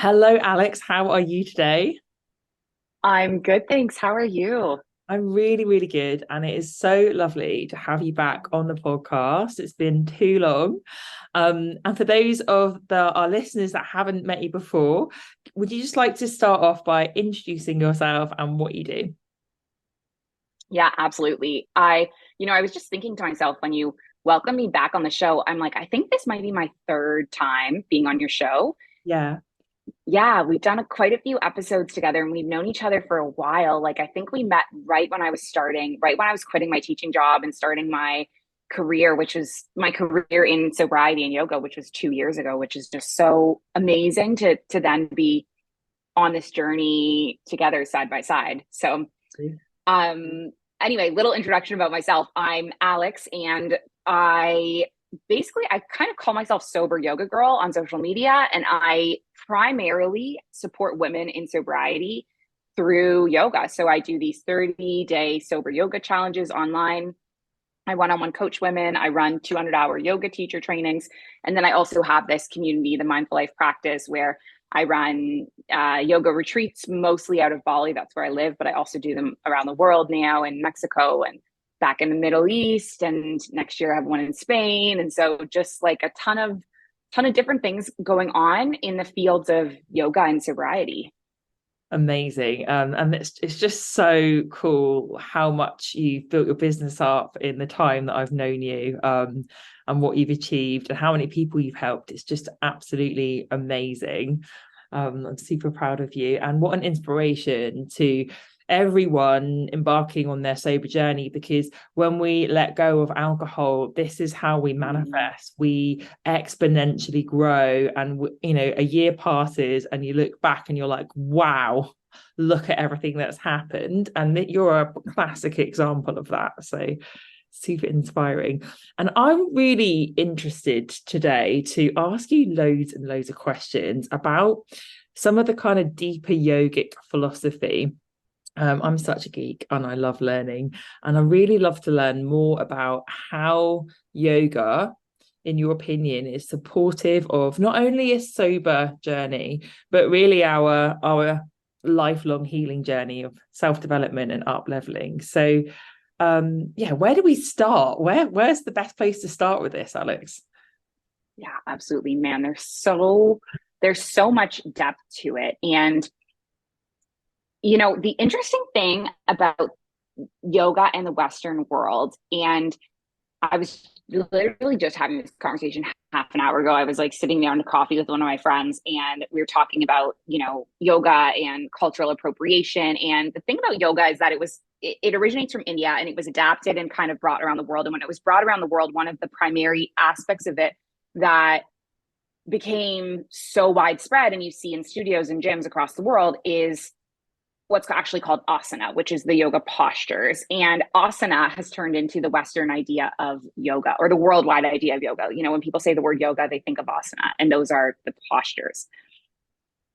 Hello, Alex. How are you today? I'm good, thanks. How are you? I'm really, really good. And it is so lovely to have you back on the podcast. It's been too long. And for those of our listeners that haven't met you before, would you just like to start off by introducing yourself and what you do? Yeah, absolutely. I was just thinking to myself when you welcomed me back on the show, I'm like, I think this might be my third time being on your show. Yeah. Yeah, we've done quite a few episodes together and we've known each other for a while. Like, I think we met right when I was quitting my teaching job and starting my career, which was my career in sobriety and yoga, which was 2 years ago, which is just so amazing to then be on this journey together side by side. So Um, anyway, little introduction about myself. I'm Alex, and I kind of call myself sober yoga girl on social media, and I primarily support women in sobriety through yoga. So I do these 30-day sober yoga challenges online. I one-on-one coach women. I run 200-hour yoga teacher trainings, and then I also have this community, the Mindful Life Practice, where I run yoga retreats mostly out of Bali. That's where I live, but I also do them around the world now in Mexico and back in the Middle East. And next year I have one in Spain. And so just like a ton of different things going on in the fields of yoga and sobriety. Amazing. And it's just so cool how much you've built your business up in the time that I've known you, and what you've achieved and how many people you've helped. It's just absolutely amazing. I'm super proud of you, and what an inspiration to everyone embarking on their sober journey, because when we let go of alcohol, this is how we manifest. We exponentially grow, and a year passes and you look back and you're like, wow, look at everything that's happened. And that you're a classic example of that. So super inspiring. And I'm really interested today to ask you loads and loads of questions about some of the kind of deeper yogic philosophy. I'm such a geek and I love learning. And I really love to learn more about how yoga, in your opinion, is supportive of not only a sober journey, but really our lifelong healing journey of self-development and up leveling. So yeah, where do we start? Where's the best place to start with this, Alex? Yeah, absolutely, man. There's so much depth to it. And the interesting thing about yoga and the Western world, and I was literally just having this conversation half an hour ago. I was like sitting there on a coffee with one of my friends, and we were talking about, yoga and cultural appropriation. And the thing about yoga is that it originates from India and it was adapted and kind of brought around the world. And when it was brought around the world, one of the primary aspects of it that became so widespread and you see in studios and gyms across the world is what's actually called asana, which is the yoga postures. And asana has turned into the Western idea of yoga, or the worldwide idea of yoga. When people say the word yoga, they think of asana, and those are the postures.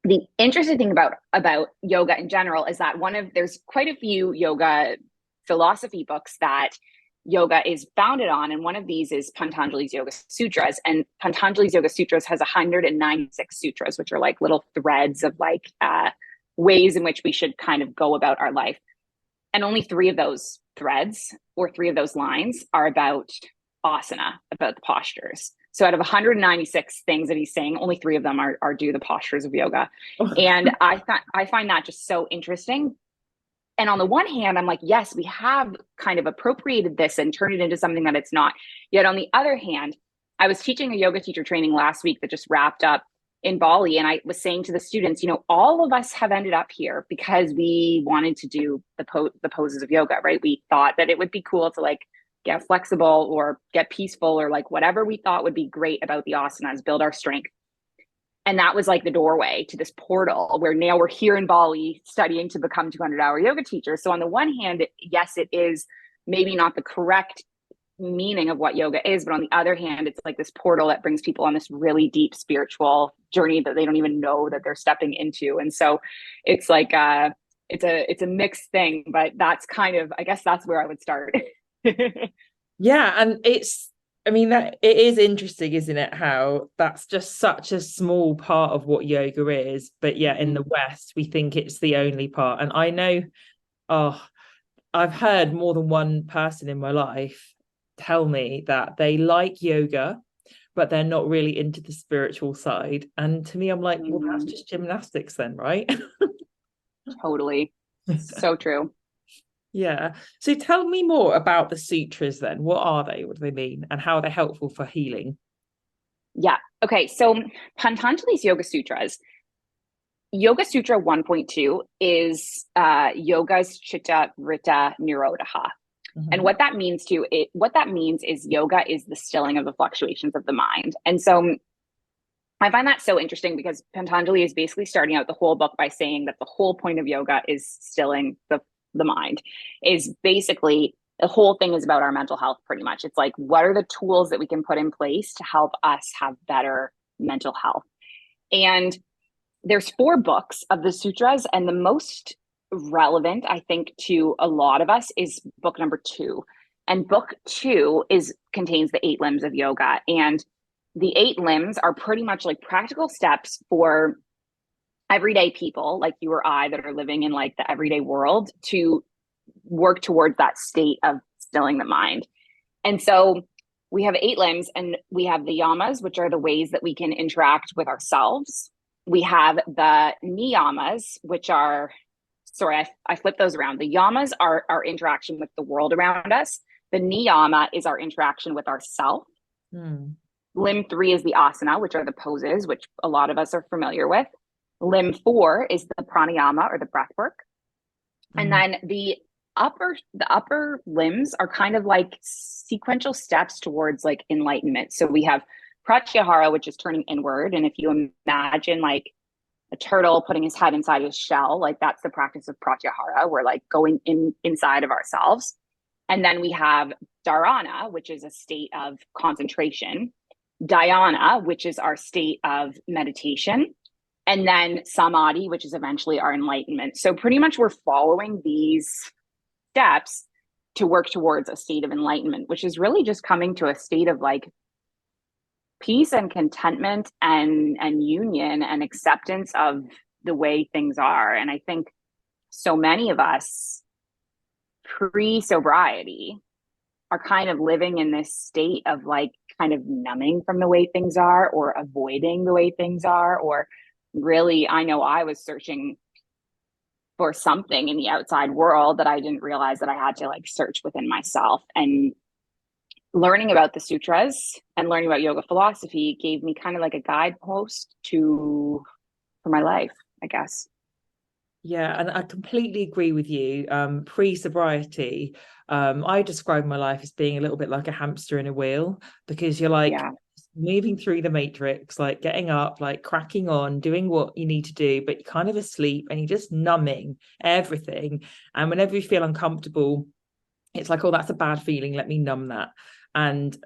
The interesting thing about yoga in general is that there's quite a few yoga philosophy books that yoga is founded on, and one of these is Patanjali's Yoga Sutras. And Patanjali's Yoga Sutras has 196 sutras, which are like little threads of like ways in which we should kind of go about our life. And only three of those threads or three of those lines are about asana, about the postures. So out of 196 things that he's saying, only three of them are do the postures of yoga. And I find that just so interesting. And on the one hand, I'm like, yes, we have kind of appropriated this and turned it into something that it's not. Yet on the other hand, I was teaching a yoga teacher training last week that just wrapped up in Bali. And I was saying to the students, all of us have ended up here because we wanted to do the poses of yoga, right? We thought that it would be cool to like get flexible or get peaceful or like whatever we thought would be great about the asanas, build our strength. And that was like the doorway to this portal where now we're here in Bali studying to become 200-hour yoga teachers. So on the one hand, yes, it is maybe not the correct meaning of what yoga is, but on the other hand, it's like this portal that brings people on this really deep spiritual journey that they don't even know that they're stepping into. And so it's like it's a mixed thing, but that's kind of, I guess that's where I would start. Yeah, and I mean, that it is interesting, isn't it? How that's just such a small part of what yoga is, but yet in the Mhm. West, we think it's the only part. And I know, oh, I've heard more than one person in my life tell me that they like yoga, but they're not really into the spiritual side. And to me, I'm like, well, that's Mhm. just gymnastics then, right? Totally. So true. Yeah. So tell me more about the sutras then. What are they? What do they mean? And how are they helpful for healing? Yeah. Okay. So Patanjali's Yoga Sutras, Yoga Sutra 1.2 is yoga's chitta vritta nirodha. And Mhm. what that means is yoga is the stilling of the fluctuations of the mind. And so I find that so interesting because Patanjali is basically starting out the whole book by saying that the whole point of yoga is stilling the mind. Is basically the whole thing is about our mental health pretty much. It's like what are the tools that we can put in place to help us have better mental health. And there's 4 books of the sutras, and the most relevant, I think, to a lot of us is book number 2. And book 2 is contains the 8 limbs of yoga. And the 8 limbs are pretty much like practical steps for everyday people like you or I that are living in like the everyday world to work towards that state of stilling the mind. And so we have 8 limbs, and we have the yamas, which are the ways that we can interact with ourselves. We have the niyamas, which are, sorry, I flipped those around. The yamas are our interaction with the world around us. The niyama is our interaction with ourself. Mm. Limb 3 is the asana, which are the poses, which a lot of us are familiar with. Limb 4 is the pranayama or the breath work. And Mm. then the upper limbs are kind of like sequential steps towards like enlightenment. So we have pratyahara, which is turning inward. And if you imagine like a turtle putting his head inside his shell, like that's the practice of pratyahara. We're like going inside of ourselves. And then we have dharana, which is a state of concentration, dhyana, which is our state of meditation, and then samadhi, which is eventually our enlightenment. So pretty much we're following these steps to work towards a state of enlightenment, which is really just coming to a state of like peace and contentment and union and acceptance of the way things are. And I think so many of us pre sobriety are kind of living in this state of like kind of numbing from the way things are or avoiding the way things are. Or really, I know I was searching for something in the outside world that I didn't realize that I had to like search within myself. And learning about the sutras and learning about yoga philosophy gave me kind of like a guidepost to for my life, I guess. Yeah, and I completely agree with you. Pre-sobriety, I describe my life as being a little bit like a hamster in a wheel because you're like Yeah. moving through the matrix, like getting up, like cracking on, doing what you need to do, but you're kind of asleep and you're just numbing everything. And whenever you feel uncomfortable, it's like, oh, that's a bad feeling. Let me numb that. And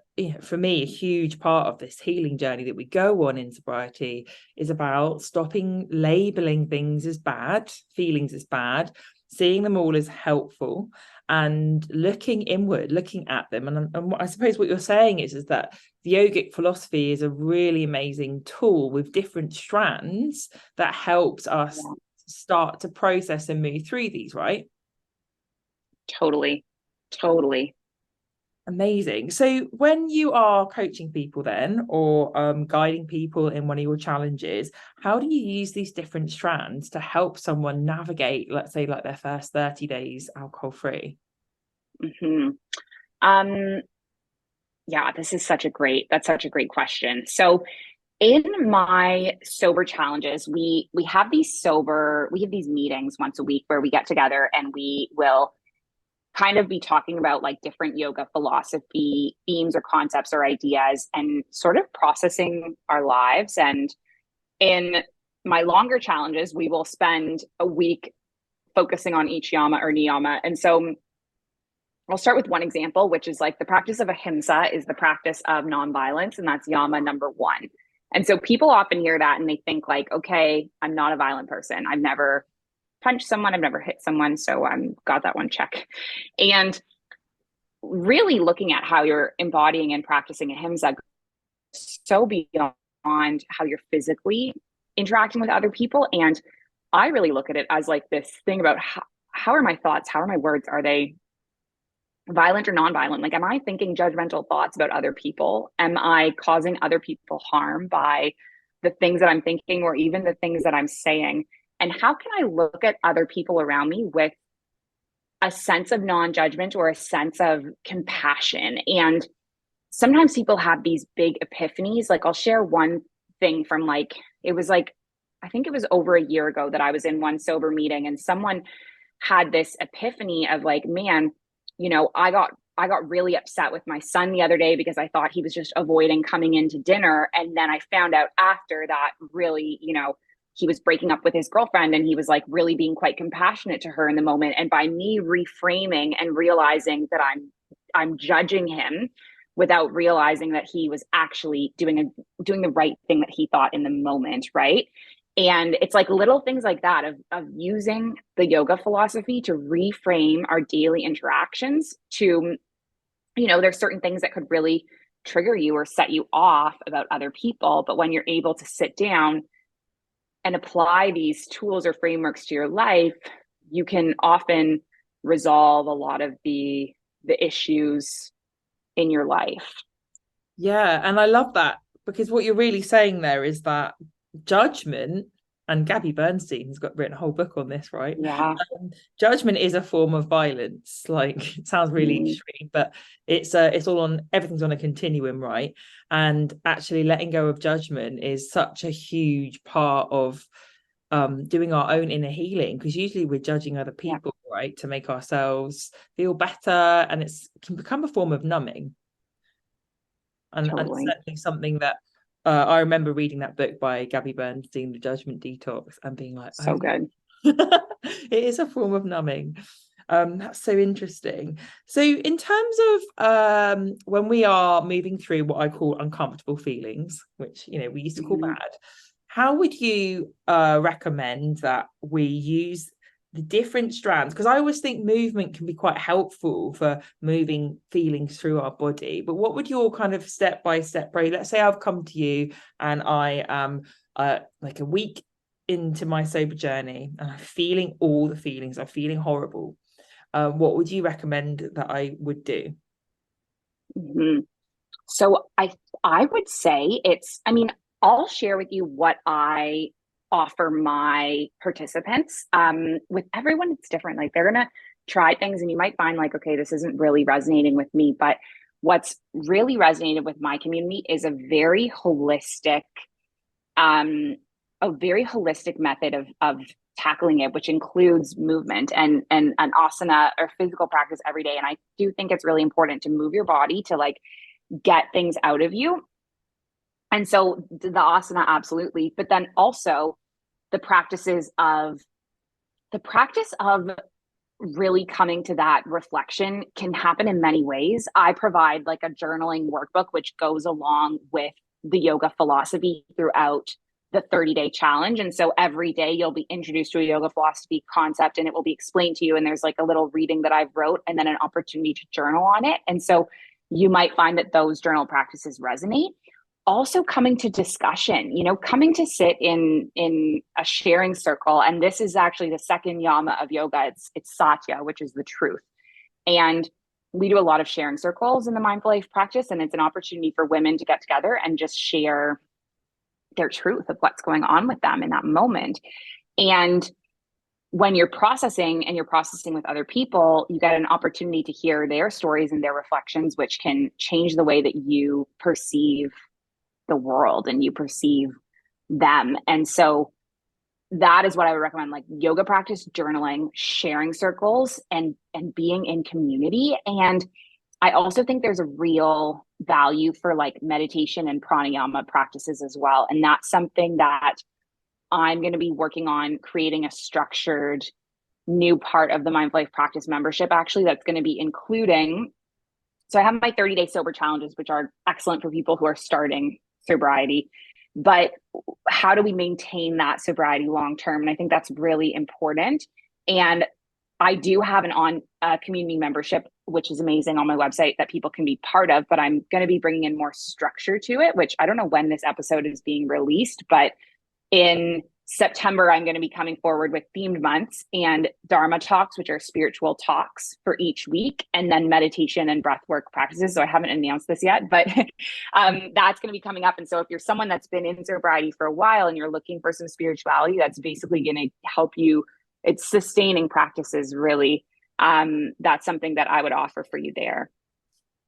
for me, a huge part of this healing journey that we go on in sobriety is about stopping labeling things as bad, feelings as bad, seeing them all as helpful, and looking inward, looking at them. And what I suppose what you're saying is that the yogic philosophy is a really amazing tool with different strands that helps us Yeah, start to process and move through these, right? totally. Totally. Amazing. So when you are coaching people then or guiding people in one of your challenges, how do you use these different strands to help someone navigate, let's say, like their first 30 days alcohol free? Hmm. Um, yeah, that's such a great question. So in my sober challenges, we have these meetings once a week where we get together and we will kind of be talking about like different yoga philosophy themes or concepts or ideas and sort of processing our lives. And in my longer challenges, we will spend a week focusing on each yama or niyama. And so I'll start with one example, which is like the practice of ahimsa is the practice of nonviolence, and that's yama number 1. And so people often hear that and they think like, okay, I'm not a violent person. I've never punched someone, I've never hit someone, so I'm got that one check. And really looking at how you're embodying and practicing ahimsa so beyond how you're physically interacting with other people. And I really look at it as like this thing about how are my thoughts? How are my words? Are they violent or non-violent? Like, am I thinking judgmental thoughts about other people? Am I causing other people harm by the things that I'm thinking or even the things that I'm saying? And how can I look at other people around me with a sense of non-judgment or a sense of compassion? And sometimes people have these big epiphanies. Like, I'll share one thing from like, it was like, I think it was over a year ago that I was in one sober meeting, and someone had this epiphany of like, man, I got really upset with my son the other day because I thought he was just avoiding coming into dinner. And then I found out after that really, he was breaking up with his girlfriend, and he was like really being quite compassionate to her in the moment. And by me reframing and realizing that I'm judging him without realizing that he was actually doing the right thing that he thought in the moment, right? And it's like little things like that of using the yoga philosophy to reframe our daily interactions to, there's certain things that could really trigger you or set you off about other people. But when you're able to sit down and apply these tools or frameworks to your life, you can often resolve a lot of the issues in your life. Yeah, and I love that, because what you're really saying there is that judgment, and Gabby Bernstein's got written a whole book on this, right? Yeah. Judgment is a form of violence. Like, it sounds really extreme, but it's all on, everything's on a continuum, right? And actually letting go of judgment is such a huge part of doing our own inner healing, because usually we're judging other Yeah, people, right, to make ourselves feel better, and it can become a form of numbing. And totally. certainly something that I remember reading that book by Gabby Bernstein, The Judgment Detox, and being like, oh So good. it is a form of numbing. That's so interesting. So in terms of when we are moving through what I call uncomfortable feelings, which we used to call Mhm. bad, how would you recommend that we use the different strands? Because I always think movement can be quite helpful for moving feelings through our body. But what would your kind of step by step, let's say I've come to you and I am like a week into my sober journey and I'm feeling all the feelings, I'm feeling horrible. What would you recommend that I would do? Mhm. So I would say I mean, I'll share with you what I offer my participants. With everyone, it's different. Like, they're gonna try things and you might find like, okay, this isn't really resonating with me. But what's really resonated with my community is um, a very holistic method of tackling it, which includes movement and an asana or physical practice every day. And I do think it's really important to move your body to like get things out of you. And so the asana, absolutely. But then also the practice of really coming to that reflection can happen in many ways. I provide like a journaling workbook, which goes along with the yoga philosophy throughout the 30-day challenge. And so every day you'll be introduced to a yoga philosophy concept and it will be explained to you. And there's like a little reading that I've wrote and then an opportunity to journal on it. And so you might find that those journal practices resonate. Also coming to discussion, coming to sit in a sharing circle. And this is actually the second yama of yoga. It's satya, which is the truth. And we do a lot of sharing circles in the mindful life practice, and it's an opportunity for women to get together and just share their truth of what's going on with them in that moment. And when you're processing and you're processing with other people, you get an opportunity to hear their stories and their reflections, which can change the way that you perceive the world and you perceive them. And so that is what I would recommend, like yoga practice, journaling, sharing circles, and being in community. And I also think there's a real value for like meditation and pranayama practices as well. And that's something that I'm going to be working on, creating a structured new part of the mindful life practice membership, actually, that's going to be including. So I have my 30-day sober challenges, which are excellent for people who are starting sobriety. But how do we maintain that sobriety long term? And I think that's really important. And I do have an on community membership, which is amazing, on my website that people can be part of, but I'm going to be bringing in more structure to it, which I don't know when this episode is being released, but in September, I'm going to be coming forward with themed months and Dharma talks, which are spiritual talks for each week, and then meditation and breath work practices. So I haven't announced this yet, but that's going to be coming up. And so if you're someone that's been in sobriety for a while and you're looking for some spirituality, that's basically going to help you. It's sustaining practices, really. That's something that I would offer for you there.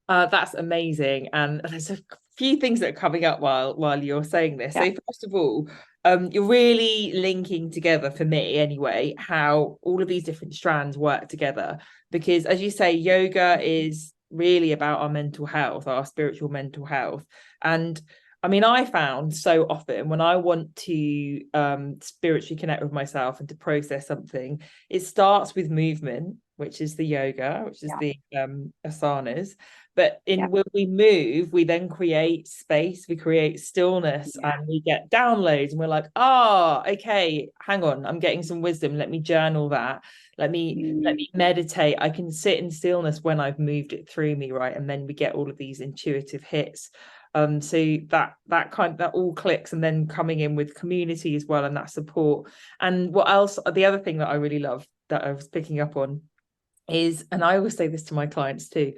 That's amazing. And there's a few things that are coming up while you're saying this. Yeah. So first of all, you're really linking together, for me anyway, how all of these different strands work together. Because as you say, yoga is really about our mental health, our spiritual mental health. And I mean, I found so often when I want to spiritually connect with myself and to process something, it starts with movement, which is the yoga, which is the asanas. But when we move, we then create space, we create stillness, and we get downloads, and we're like, okay, hang on, I'm getting some wisdom. Let me journal that. Let me meditate. I can sit in stillness when I've moved it through me, right? And then we get all of these intuitive hits. So that all clicks, and then coming in with community as well, and that support. And what else? The other thing that I really love that I was picking up on is, and I always say this to my clients too,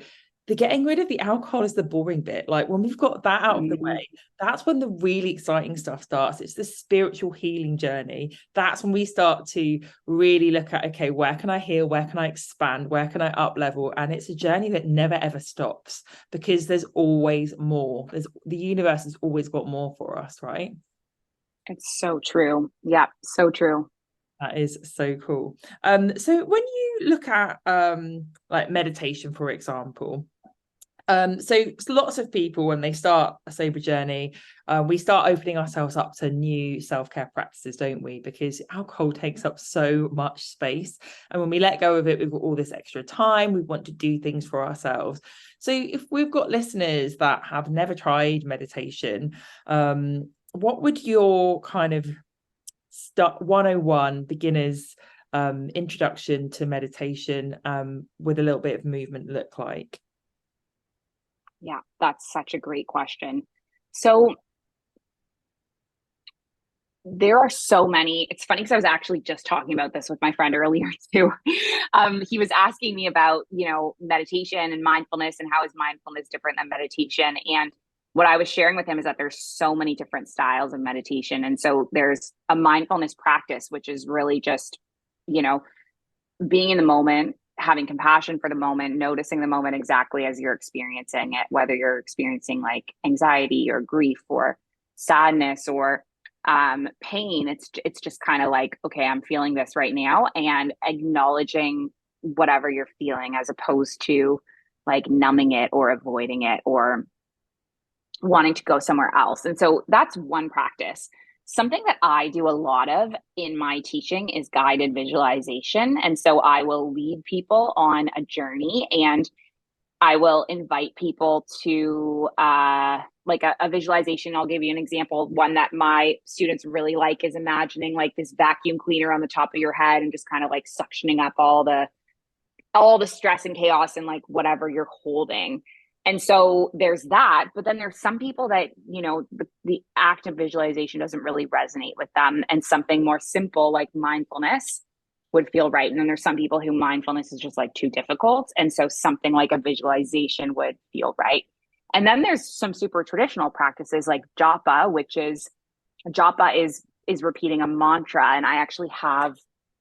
the getting rid of the alcohol is the boring bit. Like when we've got that out of the way, that's when the really exciting stuff starts. It's the spiritual healing journey. That's when we start to really look at, okay, where can I heal? Where can I expand? Where can I up level? And it's a journey that never ever stops, because there's always more. The universe has always got more for us, right? It's so true. Yeah, so true. That is so cool. So when you look at like meditation, for example, so lots of people, when they start a sober journey, we start opening ourselves up to new self-care practices, don't we? Because alcohol takes up so much space, and when we let go of it, we've got all this extra time. We want to do things for ourselves. So if we've got listeners that have never tried meditation, what would your kind of 101 beginners introduction to meditation with a little bit of movement look like? Yeah, that's such a great question. So there are so many. It's funny because I was actually just talking about this with my friend earlier too. He was asking me about, meditation and mindfulness and how is mindfulness different than meditation. And what I was sharing with him is that there's so many different styles of meditation. And so there's a mindfulness practice, which is really just, being in the moment, having compassion for the moment, noticing the moment exactly as you're experiencing it, whether you're experiencing like anxiety or grief or sadness or pain. It's just kind of like, okay, I'm feeling this right now, and acknowledging whatever you're feeling, as opposed to like numbing it or avoiding it or wanting to go somewhere else. And so that's one practice. Something that I do a lot of in my teaching is guided visualization. And so I will lead people on a journey, and I will invite people to like a visualization. I'll give you an example. One that my students really like is imagining like this vacuum cleaner on the top of your head and just kind of like suctioning up all the stress and chaos and like whatever you're holding. And so there's that, but then there's some people that, the act of visualization doesn't really resonate with them, and something more simple like mindfulness would feel right. And then there's some people who mindfulness is just like too difficult. And so something like a visualization would feel right. And then there's some super traditional practices like japa is repeating a mantra. And I actually have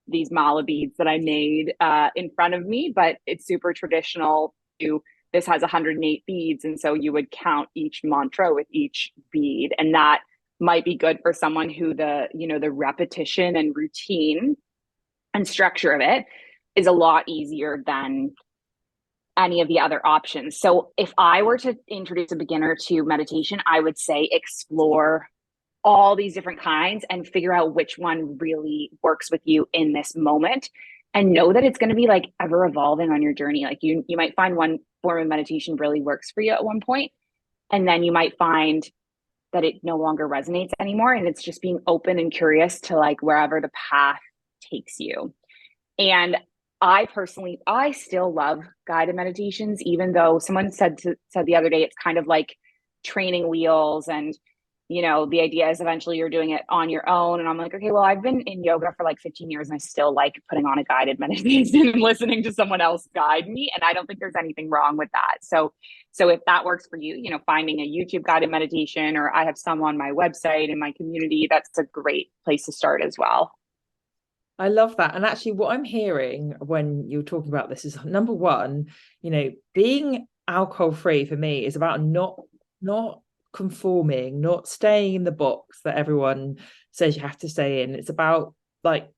these mala beads that I made in front of me, but it's super traditional. This has 108 beads. And so you would count each mantra with each bead. And that might be good for someone who the repetition and routine and structure of it is a lot easier than any of the other options. So if I were to introduce a beginner to meditation, I would say explore all these different kinds and figure out which one really works with you in this moment, and know that it's going to be like ever evolving on your journey. Like you might find one form of meditation really works for you at one point, and then you might find that it no longer resonates anymore. And it's just being open and curious to like wherever the path takes you. And I still love guided meditations, even though someone said the other day, it's kind of like training wheels, and the idea is eventually you're doing it on your own. And I'm like, okay, well, I've been in yoga for like 15 years and I still like putting on a guided meditation and listening to someone else guide me. And I don't think there's anything wrong with that. So if that works for you, finding a YouTube guided meditation, or I have some on my website in my community, that's a great place to start as well. I love that. And actually, what I'm hearing when you're talking about this is, number one, being alcohol free for me is about not conforming, not staying in the box that everyone says you have to stay in. It's about like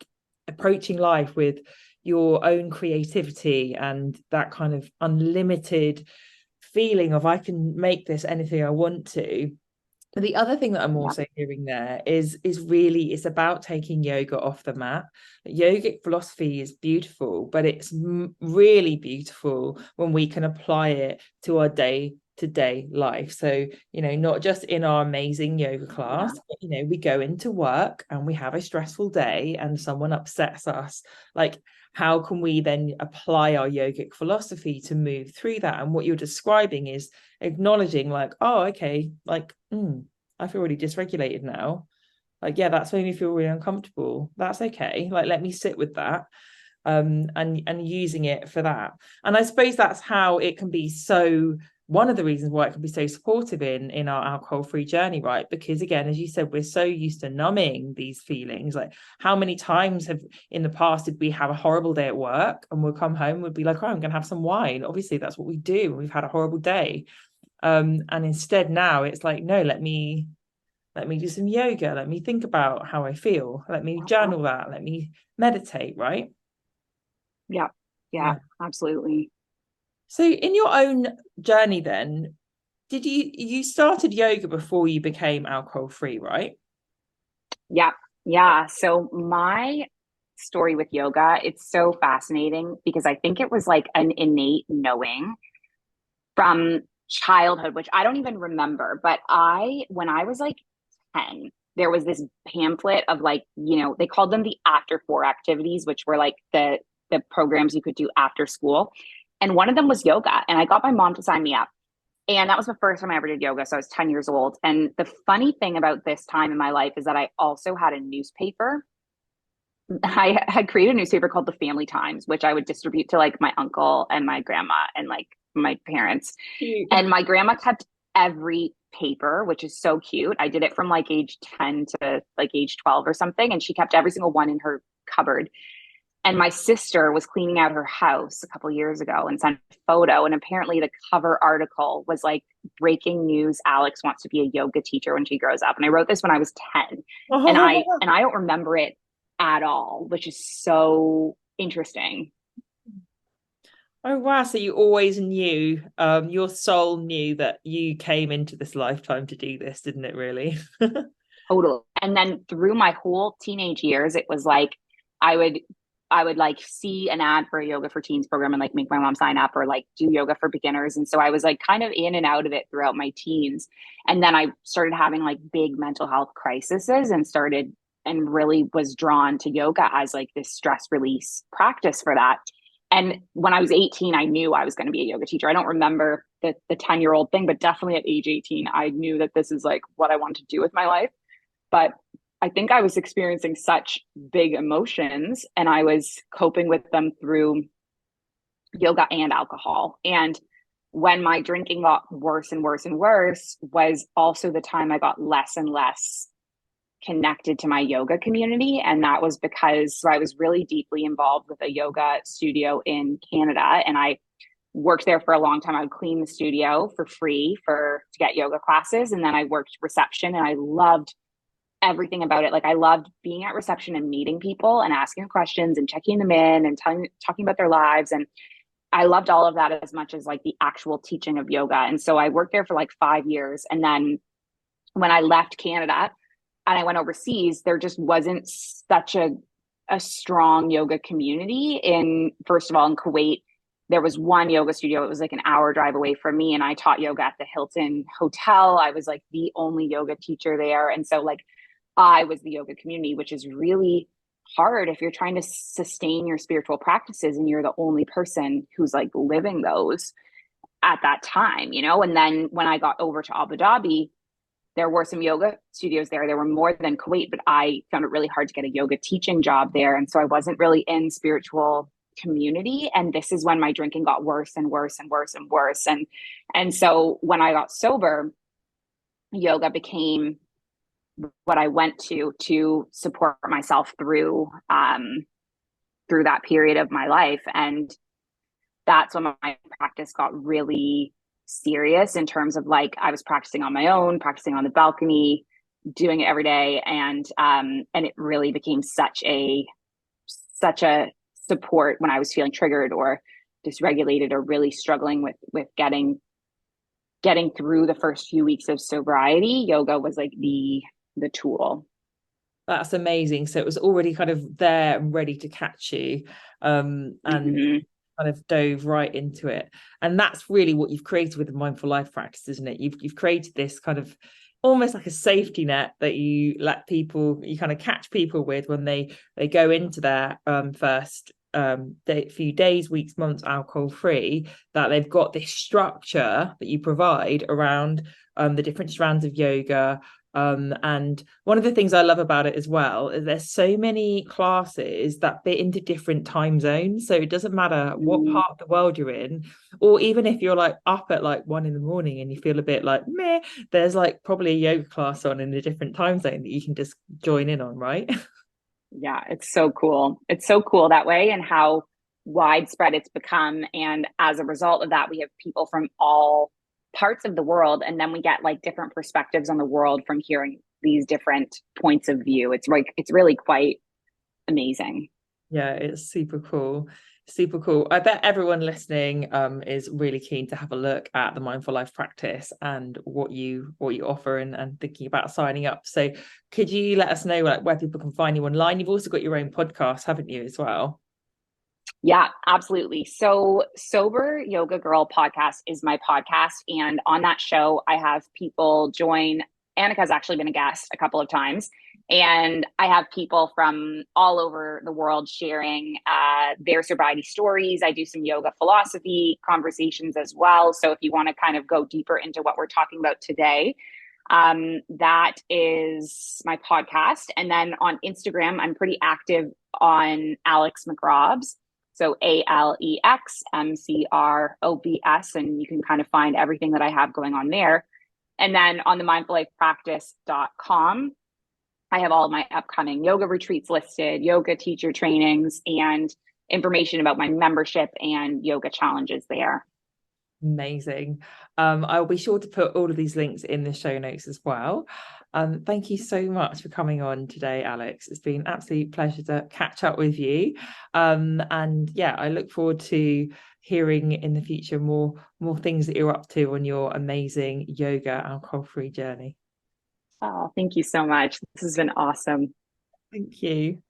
approaching life with your own creativity and that kind of unlimited feeling of I can make this anything I want to. But the other thing that I'm also hearing there is really, it's about taking yoga off the mat. Yogic philosophy is beautiful, but it's really beautiful when we can apply it to our day-to-day life. So, not just in our amazing yoga class, but, we go into work and we have a stressful day and someone upsets us. Like, how can we then apply our yogic philosophy to move through that? And what you're describing is acknowledging like, oh, okay, like, I feel really dysregulated now. Like, yeah, that's made me feel really uncomfortable. That's okay. Like, let me sit with that. And using it for that. And I suppose that's how it can be so, one of the reasons why it can be so supportive in our alcohol-free journey, right? Because again, as you said, we're so used to numbing these feelings. Like, how many times have in the past did we have a horrible day at work and we'll come home, we'd be like, oh, I'm gonna have some wine. Obviously that's what we do when we've had a horrible day. And instead now it's like, no, let me do some yoga, let me think about how I feel, let me journal that, let me meditate, right? Yeah, absolutely. So in your own journey then, did you started yoga before you became alcohol free, right? Yeah. So my story with yoga, it's so fascinating because I think it was like an innate knowing from childhood, which I don't even remember. But when I was like 10, there was this pamphlet of like, they called them the after four activities, which were like the programs you could do after school. And one of them was yoga. And I got my mom to sign me up. And that was the first time I ever did yoga. So I was 10 years old. And the funny thing about this time in my life is that I also had a newspaper. I had created a newspaper called the Family Times, which I would distribute to like my uncle and my grandma and like my parents. And my grandma kept every paper, which is so cute. I did it from like age 10 to like age 12 or something. And she kept every single one in her cupboard. And my sister was cleaning out her house a couple years ago and sent a photo. And apparently the cover article was like, breaking news, Alex wants to be a yoga teacher when she grows up. And I wrote this when I was 10. And I don't remember it at all, which is so interesting. Oh wow, so you always knew, your soul knew that you came into this lifetime to do this, didn't it, really? Totally. And then through my whole teenage years, it was like I would like see an ad for a yoga for teens program and like make my mom sign up, or like do yoga for beginners. And so I was like kind of in and out of it throughout my teens. And then I started having like big mental health crises and really was drawn to yoga as like this stress release practice for that. And when I was 18, I knew I was going to be a yoga teacher. I don't remember the 10-year-old thing, but definitely at age 18, I knew that this is like what I want to do with my life. But I think I was experiencing such big emotions and I was coping with them through yoga and alcohol. And when my drinking got worse and worse and worse was also the time I got less and less connected to my yoga community. And that was because I was really deeply involved with a yoga studio in Canada. And I worked there for a long time. I would clean the studio for free to get yoga classes. And then I worked reception and I loved everything about it. Like I loved being at reception and meeting people and asking questions and checking them in and talking about their lives. And I loved all of that as much as like the actual teaching of yoga. And so I worked there for like 5 years. And then when I left Canada and I went overseas, there just wasn't such a strong yoga community first of all, in Kuwait. There was one yoga studio. It was like an hour drive away from me. And I taught yoga at the Hilton Hotel. I was like the only yoga teacher there. And so like I was the yoga community, which is really hard if you're trying to sustain your spiritual practices and you're the only person who's like living those at that time, you know? And then when I got over to Abu Dhabi, there were some yoga studios there. There were more than Kuwait, but I found it really hard to get a yoga teaching job there. And so I wasn't really in spiritual community. And this is when my drinking got worse and worse and worse and worse. And so when I got sober, yoga became what I went to support myself through that period of my life. And that's when my practice got really serious in terms of like I was practicing on my own, practicing on the balcony, doing it every day, and it really became such a support when I was feeling triggered or dysregulated or really struggling with getting through the first few weeks of sobriety. Yoga was like the tool. That's amazing. So it was already kind of there and ready to catch you, and kind of dove right into it. And that's really what you've created with the mindful life practice, isn't it? You've created this kind of almost like a safety net that you let people, you kind of catch people with when they go into their first few days, weeks, months alcohol free, that they've got this structure that you provide around the different strands of yoga. And one of the things I love about it as well is there's so many classes that fit into different time zones. So it doesn't matter what part of the world you're in, or even if you're like up at like 1 a.m. and you feel a bit like meh, there's like probably a yoga class on in a different time zone that you can just join in on, right? Yeah, it's so cool. It's so cool that way, and how widespread it's become. And as a result of that, we have people from all parts of the world, and then we get like different perspectives on the world from hearing these different points of view. It's really quite amazing. Yeah, it's super cool. Super cool. I bet everyone listening is really keen to have a look at the mindful life practice and what you offer, and thinking about signing up. So could you let us know like where people can find you online? You've also got your own podcast, haven't you, as well? Yeah, absolutely. So, Sober Yoga Girl podcast is my podcast. And on that show, I have people join. Annika's actually been a guest a couple of times. And I have people from all over the world sharing their sobriety stories. I do some yoga philosophy conversations as well. So, if you want to kind of go deeper into what we're talking about today, that is my podcast. And then on Instagram, I'm pretty active on Alex McRobs. So AlexMcRobs, and you can kind of find everything that I have going on there. And then on the mindfullifepractice.com, I have all of my upcoming yoga retreats listed, yoga teacher trainings, and information about my membership and yoga challenges there. Amazing. I'll be sure to put all of these links in the show notes as well. Thank you so much for coming on today, Alex. It's been an absolute pleasure to catch up with you. And yeah, I look forward to hearing in the future more things that you're up to on your amazing yoga alcohol-free journey. Oh, thank you so much. This has been awesome. Thank you.